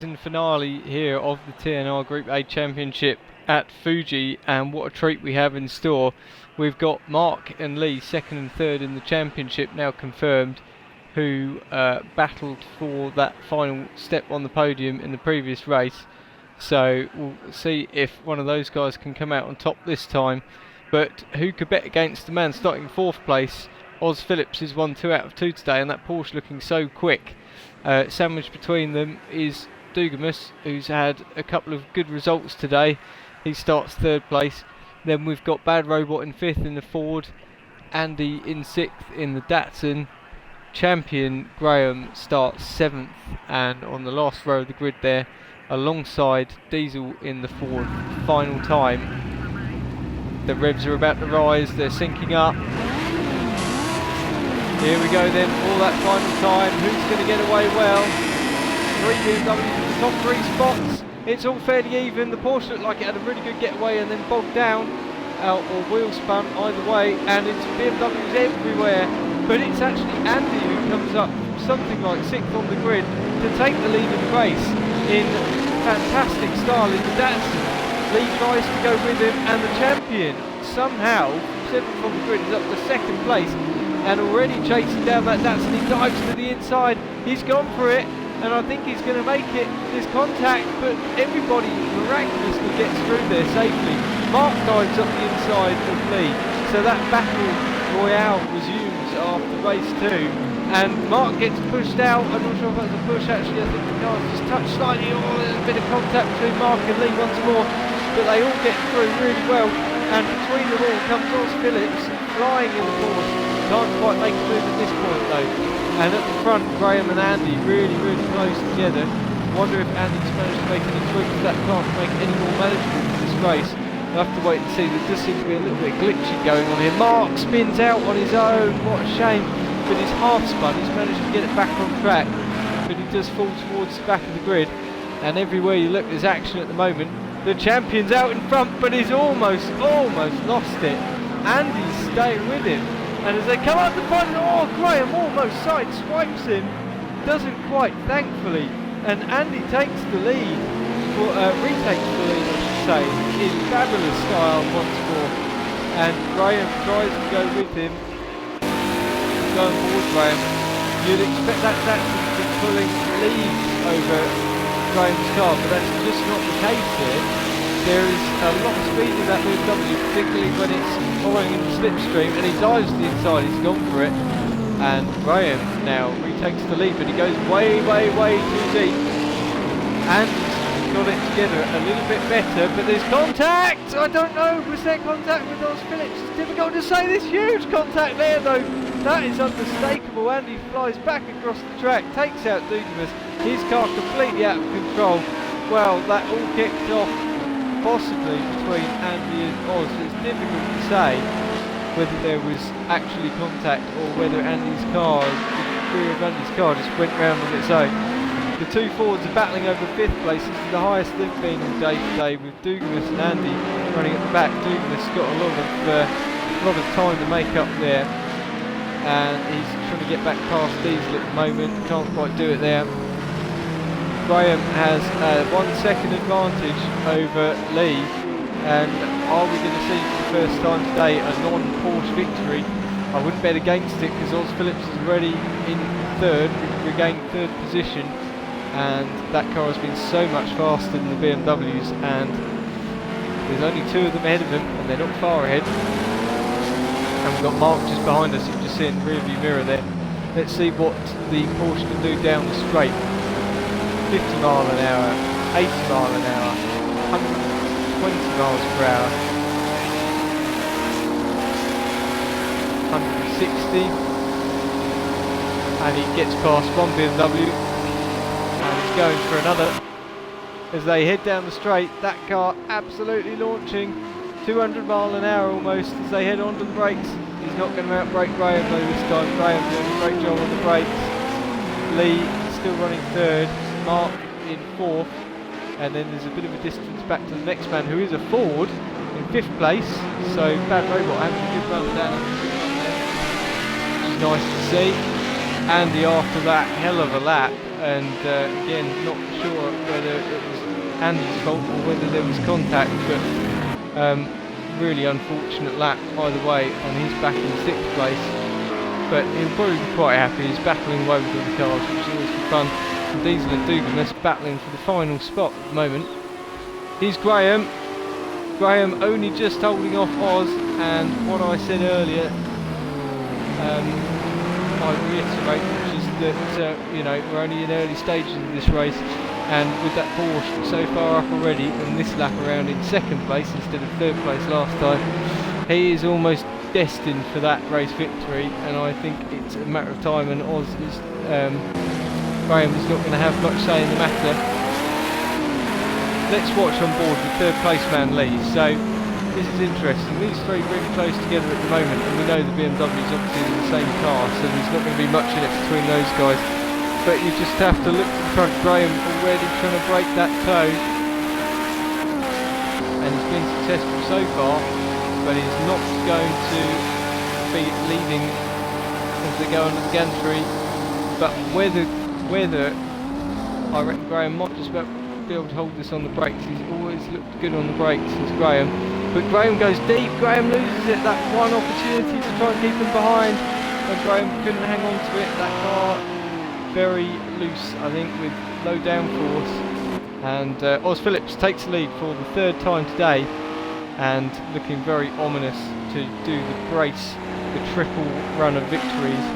Season finale here of the TNR Group A Championship at Fuji, and what a treat we have in store. We've got Mark and Lee, second and third in the championship, now confirmed, who battled for that final step on the podium in the previous race. So we'll see if one of those guys can come out on top this time. But who could bet against the man starting fourth place? Oz Phillips is 1-2 out of 2 today, and that Porsche looking so quick. Sandwiched between them is Dugamus, who's had a couple of good results today. He starts third place. Then we've got Bad Robot in fifth in the Ford, Andy in sixth in the Datsun. Champion Graham starts seventh, and on the last row of the grid there, alongside Diesel in the Ford. Final time. The revs are about to rise, they're syncing up. Here we go then, all that final time. Who's going to get away well? 3 BMWs in the top 3 spots. It's all fairly even. The Porsche looked like it had a really good getaway and then bogged down, or wheel spun either way, and it's BMWs everywhere. But it's actually Andy who comes up something like 6th on the grid to take the lead in the race in fantastic style in the Datsun. Lee tries to go with him, and the champion somehow, 7th on the grid, is up to 2nd place and already chasing down that Datsun. He dives to the inside, he's gone for it, and I think he's going to make it. There's contact, but everybody miraculously gets through there safely. Mark dives up the inside of Lee, so that battle royale resumes after race 2, and Mark gets pushed out. I'm not sure if that's a push actually, I think the car's just touched slightly. Oh, there's a bit of contact between Mark and Lee once more, but they all get through really well, and between them all comes Oz Phillips flying in the Porsche. Can't quite make a move at this point though. And at the front, Graham and Andy really close together. Wonder if Andy's managed to make any tweaks to that car to make it any more manageable for this race. We'll have to wait and see. There does seem to be a little bit of glitching going on here. Mark spins out on his own, what a shame. But he's half spun, he's managed to get it back on track. But he does fall towards the back of the grid. And everywhere you look, there's action at the moment. The champion's out in front, but he's almost lost it. Andy's staying with him. And as they come up the front, oh, Graham almost side swipes him. Doesn't quite, thankfully. And Andy takes the lead, or retakes the lead, I should say, in fabulous style once more. And Graham tries to go with him. Going forward, Graham. You'd expect that Datsun to be pulling leads over Graham's car, but that's just not the case here. There is a lot of speed in that BMW, particularly when it's following in the slipstream, and he dives to the inside, he's gone for it. And Graham now retakes the lead, but he goes way too deep. And he's got it together a little bit better, but there's contact! I don't know, was there contact with Oz Phillips? It's difficult to say, there's huge contact there though. That is unmistakable. Andy flies back across the track, takes out Dugamus, his car completely out of control. Well, that all kicked off possibly between Andy and Oz. It's difficult to say whether there was actually contact or whether Andy's car, the rear of Andy's car just went round on its own. The two Fords are battling over 5th place. This is the highest they've been all day today, with Dugamus and Andy running at the back. Dugamus got a lot of time to make up there, and he's trying to get back past Diesel at the moment. Can't quite do it there. Graham has 1 second advantage over Lee, and are we going to see for the first time today a non-Porsche victory? I wouldn't bet against it, because Oz Phillips is already in third, regained third position, and that car has been so much faster than the BMWs, and there's only 2 of them ahead of him, and they're not far ahead. And we've got Mark just behind us, you can just see in the rear view mirror there. Let's see what the Porsche can do down the straight. 50 mile an hour, 80 mile an hour, 120 miles per hour, 160, and he gets past one BMW, and he's going for another. As they head down the straight, that car absolutely launching, 200 mile an hour almost as they head onto the brakes. He's not going to outbrake Graham though this time. Graham doing a great job on the brakes. Lee still running third. Mark in 4th, and then there's a bit of a distance back to the next man, who is a Ford, in 5th place. So Bad Robot having a good run down, which is nice to see. Andy after that hell of a lap and again, not sure whether it was Andy's fault or whether there was contact, but really unfortunate lap either way, and he's back in 6th place. But he'll probably be quite happy. He's battling away with all the cars, which is always good fun. And Diesel and Dugamus battling for the final spot at the moment. Here's Graham. Graham only just holding off Oz, and what I said earlier, I reiterate, which is that you know, we're only in early stages of this race, and with that Porsche so far up already, and this lap around in 2nd place instead of 3rd place last time, he is almost destined for that race victory, and I think it's a matter of time, and Oz is, Graham is not going to have much say in the matter. Let's watch on board with 3rd place man Lee. So this is interesting. These three really close together at the moment, and we know the BMW is obviously in the same car, so there's not going to be much in it between those guys. But you just have to look to the front. Graham already trying to break that toe, and he's been successful so far, but he's not going to be leading as they go under the gantry. But whether I reckon Graham might just about be able to hold this on the brakes. He's always looked good on the brakes, as Graham. But Graham goes deep. Graham loses it. That one opportunity to try and keep him behind, and Graham couldn't hang on to it. That car very loose, I think, with low downforce. And Oz Phillips takes the lead for the 3rd time today, and looking very ominous to do the brace, the triple run of victories.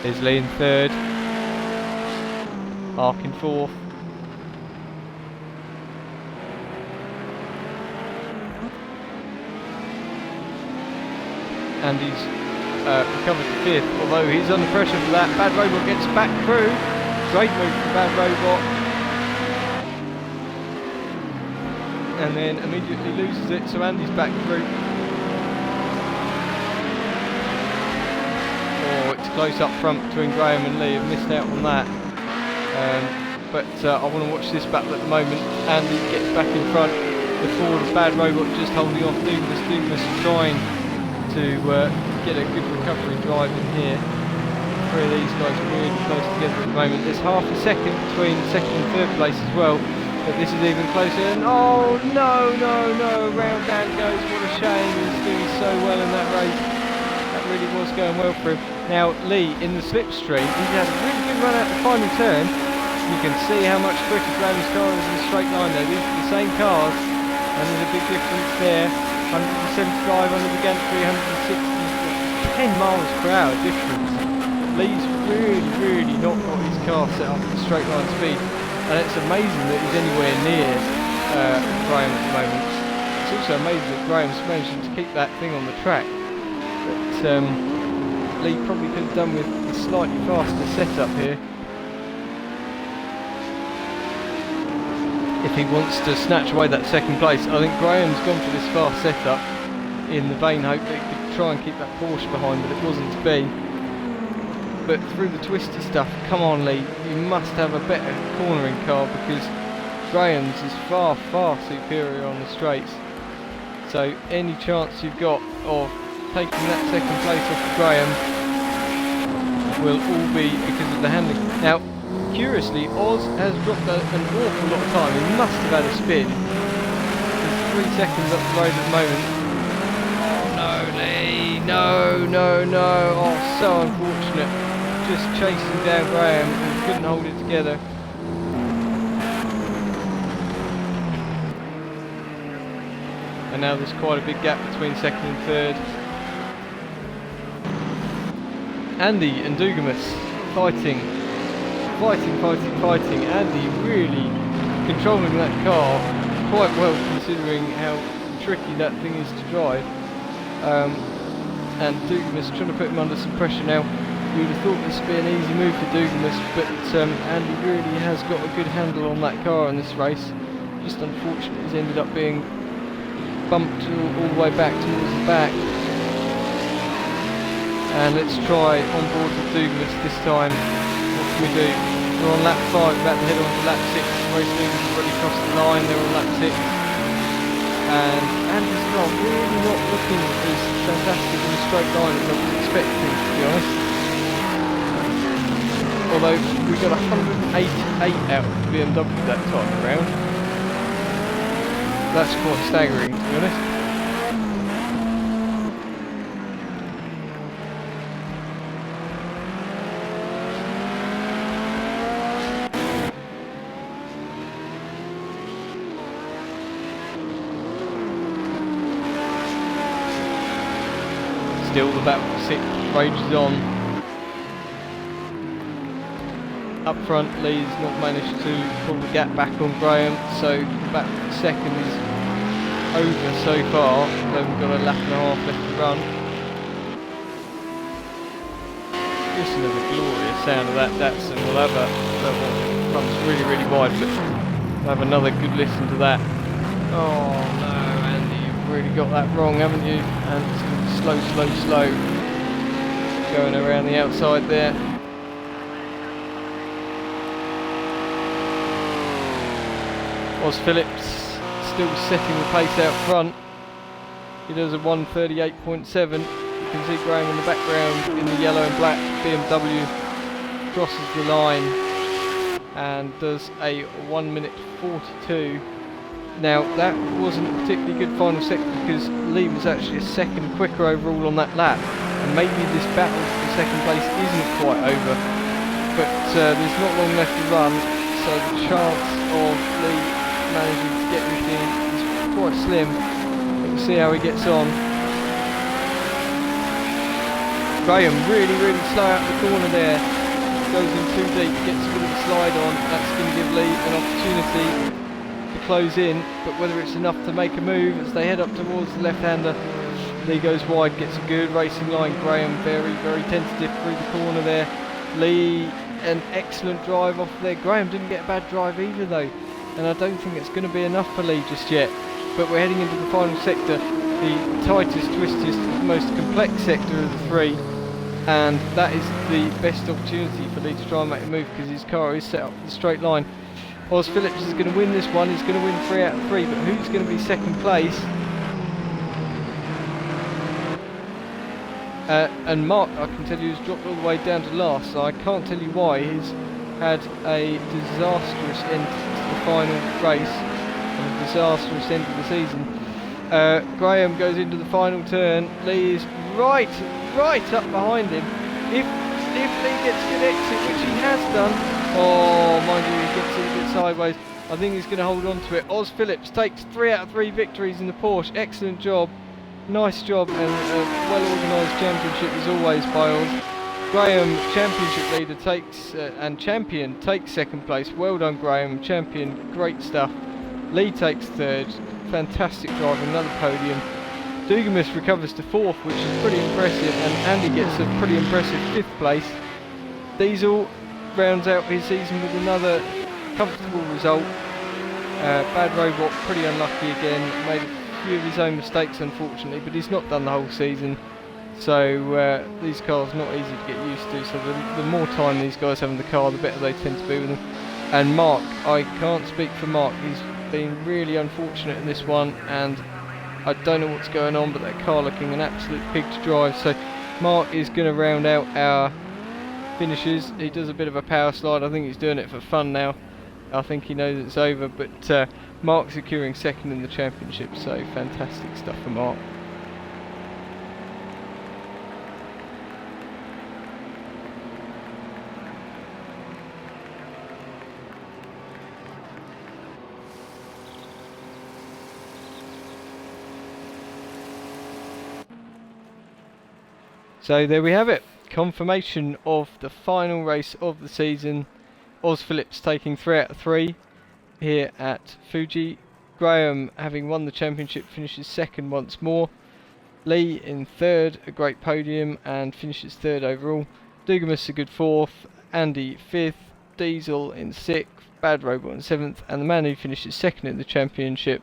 There's Lee in 3rd, Mark in 4th. And he's recovered to 5th, although he's under pressure for that. Bad Robot gets back through. Great move from Bad Robot. And then immediately loses it, so Andy's back through. Oh, it's close up front between Graham and Lee. I've missed out on that. But I want to watch this battle at the moment. Andy gets back in front. The Ford of Bad Robot just holding off Dugamus. Dugamus trying to get a good recovery drive in here. Three of these guys are really close together at the moment. There's half a second between 2nd and 3rd place as well, but this is even closer. And oh no, round down goes. What a shame. He's doing so well in that race. That really was going well for him. Now Lee in the slipstream, he's had a really good run out the final turn. You can see how much quicker Graham's car is in a straight line there. These are the same cars, and there's a big difference there. 175 under the gantry, 160, 10 miles per hour difference. Lee's really not got his car set up for straight line speed, and it's amazing that he's anywhere near Graham at the moment. It's also amazing that Graham's managing to keep that thing on the track, but Lee probably could have done with a slightly faster setup here if he wants to snatch away that 2nd place. I think Graham's gone for this fast setup in the vain hope that he could try and keep that Porsche behind, but it wasn't to be. But through the twisty stuff, come on Lee, you must have a better cornering car, because Graham's is far superior on the straights. So any chance you've got of taking that 2nd place off of Graham will all be because of the handling. Now, curiously, Oz has dropped an awful lot of time. He must have had a spin. He's 3 seconds up the road at the moment. Oh no, Lee! No! Oh, so unfortunate. Just chasing down Graham and couldn't hold it together. And now there's quite a big gap between 2nd and 3rd. Andy and Dugamus fighting. Andy really controlling that car quite well, considering how tricky that thing is to drive. And Dugamus trying to put him under some pressure now. You would have thought this would be an easy move for Dugamus, but Andy really has got a good handle on that car in this race. Just unfortunate he's ended up being bumped all the way back towards the back. And let's try on board with Dugamus this time. What can we do? We're on lap 5, about to head on to lap 6. Race leaders have already crossed the line, they're on lap 6. And Andy's car really not looking as fantastic in a straight line as I was expecting, to be honest. although we got 188 out of the BMW that time around. That's quite staggering, to be honest. Still the battle for sixth rages on. Up front, Lee's not managed to pull the gap back on Graham, so the battle for second is over so far, though we've got a lap and a half left to run. Listen to the glorious sound of that Datsun. We'll have that one runs really wide, but we'll have another good listen to that. Oh no, Andy, you've really got that wrong, haven't you? And it's going to be slow. Going around the outside there. Oz Phillips still setting the pace out front. He does a 1:38.7. You can see Graham in the background in the yellow and black BMW. Crosses the line and does a 1:42. Now that wasn't a particularly good final sector because Lee was actually a second quicker overall on that lap. And maybe this battle for second place isn't quite over. But there's not long left to run, so the chance of Lee managing to get anything is quite slim. We'll see how he gets on. Graham really slow out the corner there. Goes in too deep, gets a bit of a slide on. That's going to give Lee an opportunity to close in, but whether it's enough to make a move as they head up towards the left-hander. Lee goes wide, gets a good racing line. Graham very tentative through the corner there. Lee, an excellent drive off there. Graham didn't get a bad drive either though, and I don't think it's going to be enough for Lee just yet. But we're heading into the final sector, the tightest, twistiest, most complex sector of the three, and that is the best opportunity for Lee to try and make a move because his car is set up for the straight line. Oz Phillips is going to win this one. He's going to win 3 out of 3, but who's going to be second place? And Mark, I can tell you, has dropped all the way down to last, so I can't tell you why. He's had a disastrous end to the final race and a disastrous end of the season. Graham goes into the final turn. Lee is right up behind him. If Lee gets good exit, which he has done, oh, mind you, he gets it a bit sideways. I think he's going to hold on to it. Oz Phillips takes 3 out of 3 victories in the Porsche. Excellent job. Nice job, and a well-organised championship as always by Oz. Graham, championship leader, takes and champion, takes second place. Well done, Graham. Champion, great stuff. Lee takes third. Fantastic drive, another podium. Dugamus recovers to 4th, which is pretty impressive, and Andy gets a pretty impressive 5th place. Diesel rounds out his season with another comfortable result. Bad Robot, pretty unlucky again. Made a few of his own mistakes unfortunately, but he's not done the whole season, so these cars not easy to get used to, so the more time these guys have in the car, the better they tend to be with them. And Mark, I can't speak for Mark, he's been really unfortunate in this one, and I don't know what's going on, but that car looking an absolute pig to drive. So Mark is going to round out our finishes. He does a bit of a power slide. I think he's doing it for fun now. I think he knows it's over, but Mark securing second in the championship, so fantastic stuff for Mark. So there we have it, confirmation of the final race of the season. Oz Phillips taking 3 out of 3 here at Fuji. Graham, having won the championship, finishes second once more. Lee in third, a great podium, and finishes third overall. Dugamus a good 4th, Andy 5th, Diesel in 6th, Bad Robot in 7th, and the man who finishes second in the championship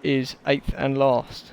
is 8th and last.